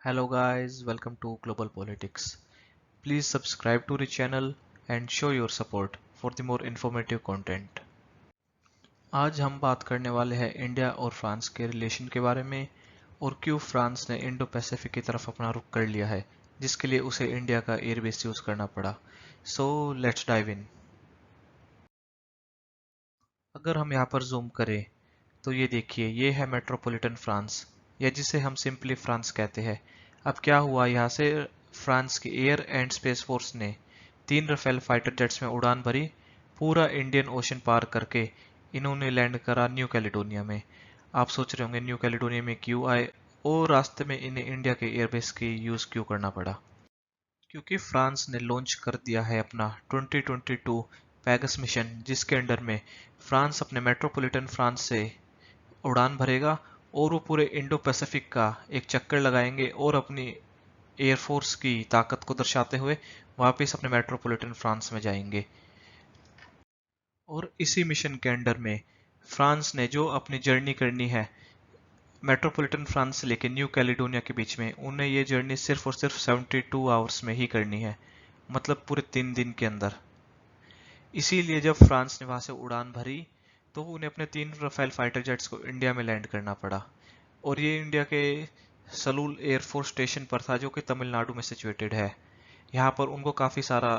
Hello guys, welcome to Global Politics. Please subscribe to the channel and show your support for the more informative content. आज हम बात करने वाले हैं India और फ्रांस के रिलेशन के बारे में और क्यों फ्रांस ने इंडो पैसिफिक की तरफ अपना रुख कर लिया है, जिसके लिए उसे इंडिया का एयरबेस यूज करना पड़ा। So let's dive in. अगर हम यहाँ पर जूम करें तो ये देखिए, ये है मेट्रोपॉलिटन फ्रांस, या जिसे हम सिंपली फ्रांस कहते हैं। अब क्या हुआ, यहाँ से फ्रांस की एयर एंड स्पेस फोर्स ने 3 रफेल फाइटर जेट्स में उड़ान भरी, पूरा इंडियन ओशन पार करके इन्होंने लैंड करा न्यू कैलिडोनिया में। आप सोच रहे होंगे न्यू कैलिडोनिया में क्यों आए और रास्ते में इन्हें इंडिया के एयरबेस की यूज क्यों करना पड़ा। क्योंकि फ्रांस ने लॉन्च कर दिया है अपना 2022 पैगस मिशन, जिसके अंडर में फ्रांस अपने मेट्रोपॉलिटन फ्रांस से उड़ान भरेगा और वो पूरे इंडो पैसिफिक का एक चक्कर लगाएंगे और अपनी एयरफोर्स की ताकत को दर्शाते हुए वापस अपने मेट्रोपॉलिटन फ्रांस में जाएंगे। और इसी मिशन के अंडर में फ्रांस ने जो अपनी जर्नी करनी है मेट्रोपॉलिटन फ्रांस से लेकर न्यू कैलिडोनिया के बीच में, उन्हें ये जर्नी सिर्फ और सिर्फ 72 आवर्स में ही करनी है, मतलब पूरे 3 दिन के अंदर। इसीलिए जब फ्रांस ने वहां से उड़ान भरी तो उन्हें अपने 3 रफेल फाइटर जेट्स को इंडिया में लैंड करना पड़ा। और ये इंडिया के सलूल एयरफोर्स स्टेशन पर था, जो कि तमिलनाडु में सिचुएटेड है। यहाँ पर उनको काफ़ी सारा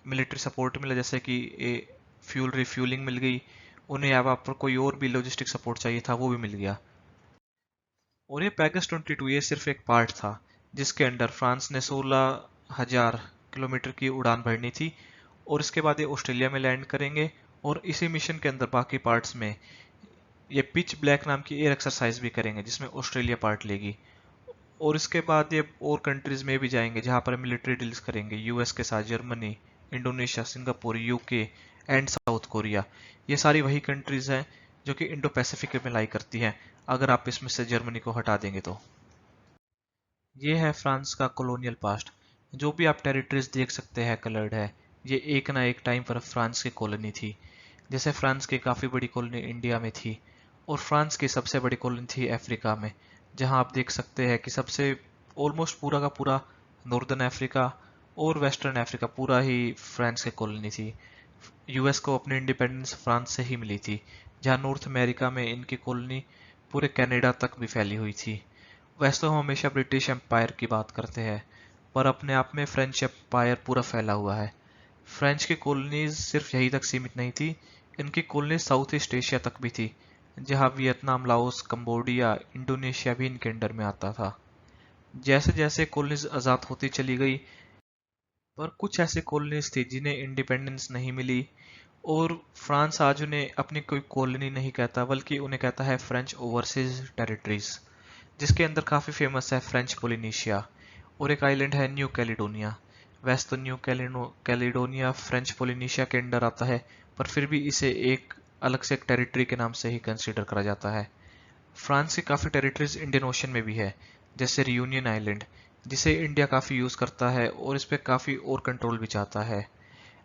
मिलिट्री सपोर्ट मिला, जैसे कि फ्यूल रिफ्यूलिंग मिल गई उन्हें। यहाँ पर कोई और भी लॉजिस्टिक सपोर्ट चाहिए था, वो भी मिल गया। और ये पैगस 22 ये सिर्फ एक पार्ट था, जिसके अंडर फ्रांस ने 16,000 किलोमीटर की उड़ान भरनी थी। और इसके बाद ये ऑस्ट्रेलिया में लैंड करेंगे। और इसी मिशन के अंदर बाकी पार्ट्स में ये पिच ब्लैक नाम की एयर एक्सरसाइज भी करेंगे, जिसमें ऑस्ट्रेलिया पार्ट लेगी। और इसके बाद ये और कंट्रीज में भी जाएंगे जहां पर मिलिट्री डील्स करेंगे, यूएस के साथ Germany, Indonesia, Singapore, UK and south Korea. ये सारी वही कंट्रीज हैं जो कि इंडो पैसिफिक में लाई करती हैं, अगर आप इसमें से जर्मनी को हटा देंगे तो। ये है फ्रांस का कॉलोनियल पास्ट। जो भी आप टेरिटरीज देख सकते हैं कलर्ड है, ये एक ना एक टाइम पर फ्रांस की कॉलोनी थी। जैसे फ्रांस की काफ़ी बड़ी कॉलोनी इंडिया में थी, और फ्रांस की सबसे बड़ी कॉलोनी थी अफ्रीका में, जहां आप देख सकते हैं कि सबसे ऑलमोस्ट पूरा का पूरा नॉर्दर्न अफ्रीका और वेस्टर्न अफ्रीका पूरा ही फ्रांस की कॉलोनी थी। यूएस को अपनी इंडिपेंडेंस फ्रांस से ही मिली थी, जहां नॉर्थ अमेरिका में इनकी कॉलोनी पूरे कनाडा तक भी फैली हुई थी। वैसे तो हम हमेशा ब्रिटिश एम्पायर की बात करते हैं, पर अपने आप में फ्रेंच एम्पायर पूरा फैला हुआ है। फ्रेंच की कॉलोनीज सिर्फ यहीं तक सीमित नहीं थी, इनकी कॉलोनीज साउथ ईस्ट एशिया तक भी थी, जहां वियतनाम, लाओस, कंबोडिया, इंडोनेशिया भी इनके अंडर में आता था। जैसे जैसे कॉलोनीज आज़ाद होती चली गई, पर कुछ ऐसी कॉलोनीज थी जिन्हें इंडिपेंडेंस नहीं मिली। और फ्रांस आज उन्हें अपनी कोई कॉलोनी नहीं कहता, बल्कि उन्हें कहता है फ्रेंच ओवरसीज टेरिटरीज, जिसके अंदर काफ़ी फेमस है फ्रेंच पोलिनेशिया और एक आइलैंड है न्यू कैलिडोनिया। वैसे तो न्यू कैलिडोनिया फ्रेंच पोलिनेशिया के अंडर आता है, पर फिर भी इसे एक अलग से एक टेरिटरी के नाम से ही कंसिडर करा जाता है। फ्रांस की काफ़ी टेरिटरीज इंडियन ओशन में भी है, जैसे रियूनियन आइलैंड, जिसे इंडिया काफ़ी यूज़ करता है और इस पर काफ़ी और कंट्रोल भी चाहता है।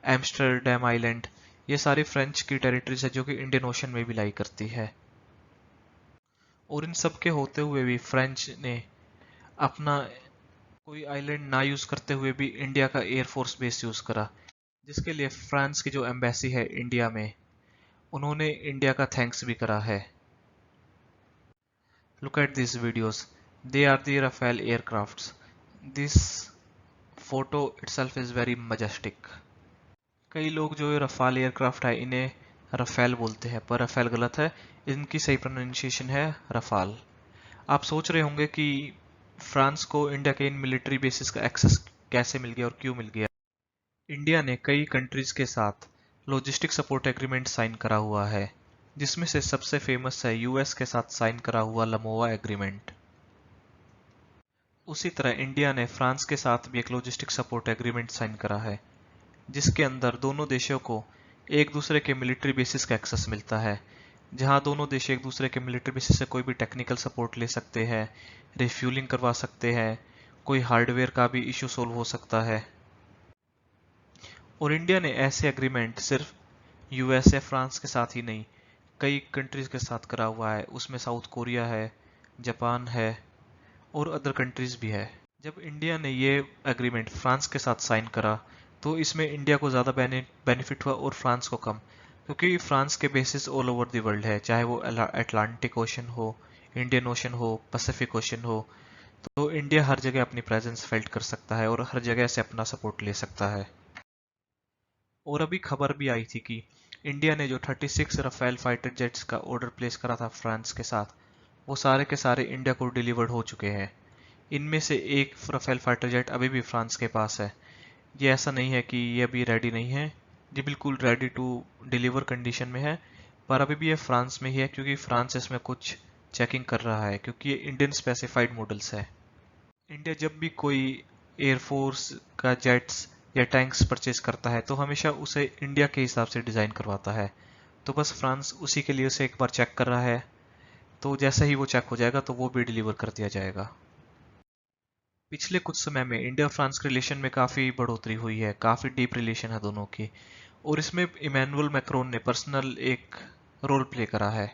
एम्स्टर्डम आइलैंड, ये सारी फ्रेंच की टेरिटरीज है जो कि इंडियन ओशन में भी लाई करती है। और इन सब के होते हुए भी फ्रेंच ने अपना कोई आइलैंड ना यूज करते हुए भी इंडिया का एयरफोर्स बेस यूज करा, जिसके लिए फ्रांस की जो एम्बेसी है इंडिया में, उन्होंने इंडिया का थैंक्स भी करा है। Look at this videos, they are the Rafale aircrafts. This photo itself is very majestic. कई लोग जो ये रफाल एयरक्राफ्ट है इन्हें रफेल बोलते हैं, पर रफेल गलत है, इनकी सही प्रोनाउंसिएशन है रफाल। आप सोच रहे होंगे कि फ्रांस को इंडिया के इन मिलिट्री बेसिस का एक्सेस कैसे मिल गया और क्यों मिल गया। इंडिया ने कई कंट्रीज के साथ लॉजिस्टिक सपोर्ट एग्रीमेंट साइन करा हुआ है, जिसमें से सबसे फेमस है यूएस के साथ साइन करा हुआ लमोआ एग्रीमेंट। उसी तरह इंडिया ने फ्रांस के साथ भी एक लॉजिस्टिक सपोर्ट एग्रीमेंट साइन करा है, जिसके अंदर दोनों देशों को एक दूसरे के मिलिट्री बेसिस का एक्सेस मिलता है, जहां दोनों देश एक दूसरे के मिलिट्री बेसिस से कोई भी टेक्निकल सपोर्ट ले सकते हैं, रिफ्यूलिंग करवा सकते हैं, कोई हार्डवेयर का भी इशू सोल्व हो सकता है। और इंडिया ने ऐसे एग्रीमेंट सिर्फ यूएस या फ्रांस के साथ ही नहीं, कई कंट्रीज के साथ करा हुआ है। उसमें साउथ कोरिया है, जापान है, और अदर कंट्रीज भी है। जब इंडिया ने ये एग्रीमेंट फ्रांस के साथ साइन करा तो इसमें इंडिया को ज़्यादा बेनिफिट हुआ और फ्रांस को कम, क्योंकि फ्रांस के basis all over the world है, चाहे वो अटलांटिक ओशन हो, इंडियन ओशन हो, पैसिफिक ओशन हो। तो इंडिया हर जगह अपनी प्रेजेंस फेल्ट कर सकता है और हर जगह से अपना सपोर्ट ले सकता है। और अभी खबर भी आई थी कि इंडिया ने जो 36 राफेल फाइटर जेट्स का ऑर्डर प्लेस करा था फ्रांस के साथ, वो सारे के सारे इंडिया को डिलीवर्ड हो चुके हैं। इनमें से एक राफेल फाइटर जेट अभी भी फ्रांस के पास है। ये ऐसा नहीं है कि ये अभी रेडी नहीं है, ये बिल्कुल रेडी टू डिलीवर कंडीशन में है, पर अभी भी ये फ्रांस में ही है क्योंकि फ्रांस इसमें कुछ चेकिंग कर रहा है, क्योंकि ये इंडियन स्पेसिफाइड मॉडल्स है। इंडिया जब भी कोई एयरफोर्स का जेट्स या टैंक्स परचेज करता है तो हमेशा उसे इंडिया के हिसाब से डिज़ाइन करवाता है। तो बस फ्रांस उसी के लिए उसे एक बार चेक कर रहा है, तो जैसे ही वो चेक हो जाएगा तो वो भी डिलीवर कर दिया जाएगा। पिछले कुछ समय में इंडिया फ्रांस के रिलेशन में काफ़ी बढ़ोतरी हुई है, काफ़ी डीप रिलेशन है दोनों की, और इसमें इमैनुअल मैक्रोन ने पर्सनल एक रोल प्ले करा है।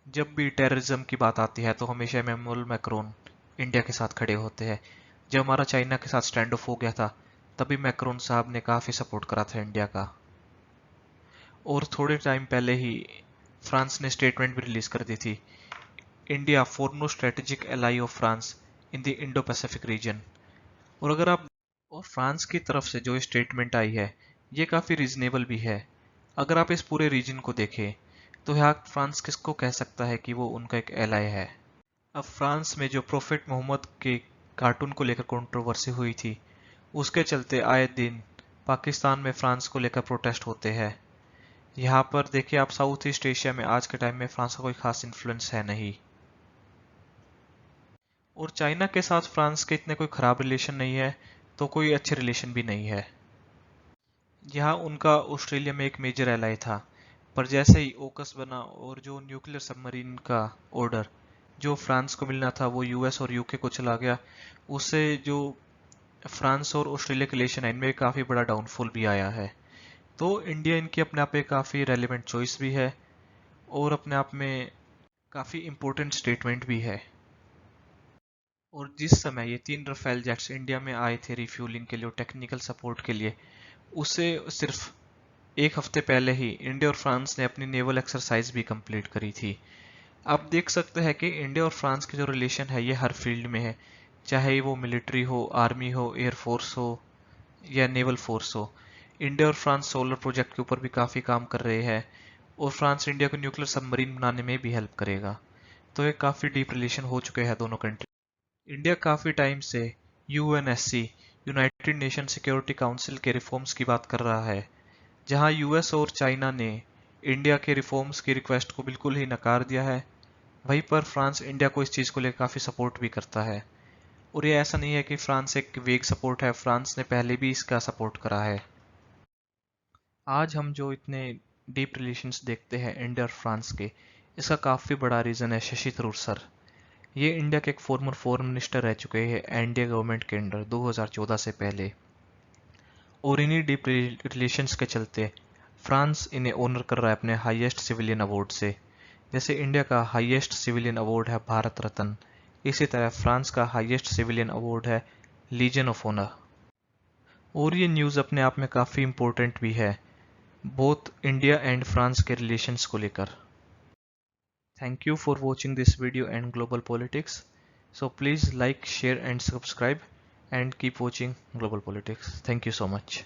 जब भी टेररिज्म की बात आती है तो हमेशा इमैनुअल मैक्रोन इंडिया के साथ खड़े होते हैं। जब हमारा चाइना के साथ स्टैंड ऑफ हो गया था तभी मैक्रोन साहब ने काफ़ी सपोर्ट करा था इंडिया का। और थोड़े टाइम पहले ही फ्रांस ने स्टेटमेंट भी रिलीज कर दी थी, India foremost strategic ally of France in the Indo Pacific region. और अगर आप और फ्रांस की तरफ से जो स्टेटमेंट आई है ये काफ़ी रीजनेबल भी है। अगर आप इस पूरे रीजन को देखें तो यहाँ फ्रांस किसको कह सकता है कि वो उनका एक एलाई है। अब फ्रांस में जो प्रोफेट मोहम्मद के कार्टून को लेकर कंट्रोवर्सी हुई थी, उसके चलते आए दिन पाकिस्तान में फ्रांस को लेकर प्रोटेस्ट होते हैं। यहाँ पर देखिए आप, साउथ ईस्ट एशिया में आज के टाइम में फ्रांस का कोई खास इन्फ्लुएंस है नहीं। और चाइना के साथ फ्रांस के इतने कोई ख़राब रिलेशन नहीं है, तो कोई अच्छे रिलेशन भी नहीं है। यहाँ उनका ऑस्ट्रेलिया में एक मेजर एलाई था, पर जैसे ही ओकस बना और जो न्यूक्लियर सबमरीन का ऑर्डर जो फ्रांस को मिलना था वो यूएस और यूके को चला गया, उससे जो फ्रांस और ऑस्ट्रेलिया के रिलेशन है इनमें काफ़ी बड़ा डाउनफॉल भी आया है। तो इंडिया इनकी अपने आप में काफ़ी रेलिवेंट चॉइस भी है और अपने आप में काफ़ी इम्पोर्टेंट स्टेटमेंट भी है। और जिस समय ये 3 राफेल जेट्स इंडिया में आए थे रिफ्यूलिंग के लिए और टेक्निकल सपोर्ट के लिए, उससे सिर्फ एक हफ्ते पहले ही इंडिया और फ्रांस ने अपनी नेवल एक्सरसाइज भी कंप्लीट करी थी। आप देख सकते हैं कि इंडिया और फ्रांस की जो रिलेशन है ये हर फील्ड में है, चाहे वो मिलिट्री हो, आर्मी हो, एयरफोर्स हो या नेवल फोर्स हो। इंडिया और फ्रांस सोलर प्रोजेक्ट के ऊपर भी काफ़ी काम कर रहे हैं और फ्रांस इंडिया को न्यूक्लियर सबमरीन बनाने में भी हेल्प करेगा। तो ये काफ़ी डीप रिलेशन हो चुके हैं दोनों कंट्री। इंडिया काफ़ी टाइम से UNSC, United nation security council के रिफॉर्म्स की बात कर रहा है, जहां यूएस और चाइना ने इंडिया के रिफॉर्म्स की रिक्वेस्ट को बिल्कुल ही नकार दिया है। वहीं पर फ्रांस इंडिया को इस चीज़ को लेकर काफ़ी सपोर्ट भी करता है। और ये ऐसा नहीं है कि फ्रांस एक वेग सपोर्ट है, फ्रांस ने पहले भी इसका सपोर्ट करा है। आज हम जो इतने डीप रिलेशंस देखते हैं इंडिया और फ्रांस के, इसका काफ़ी बड़ा रीज़न है शशि थरूर सर। ये इंडिया के एक फॉर्मर फॉरेन मिनिस्टर रह चुके हैं एनडीए गवर्नमेंट के अंडर 2014 से पहले। और इन्हीं डीप रिलेशंस के चलते फ्रांस इन्हें ऑनर कर रहा है अपने हाईएस्ट सिविलियन अवार्ड से। जैसे इंडिया का हाईएस्ट सिविलियन अवार्ड है भारत रत्न, इसी तरह फ्रांस का हाईएस्ट सिविलियन अवार्ड है लीजन ऑफ ऑनर। और ये न्यूज़ अपने आप में काफ़ी इम्पोर्टेंट भी है, बोथ इंडिया एंड फ्रांस के रिलेशंस को लेकर। Thank you for watching this video and global politics. So please like, share and subscribe and keep watching global politics. Thank you so much.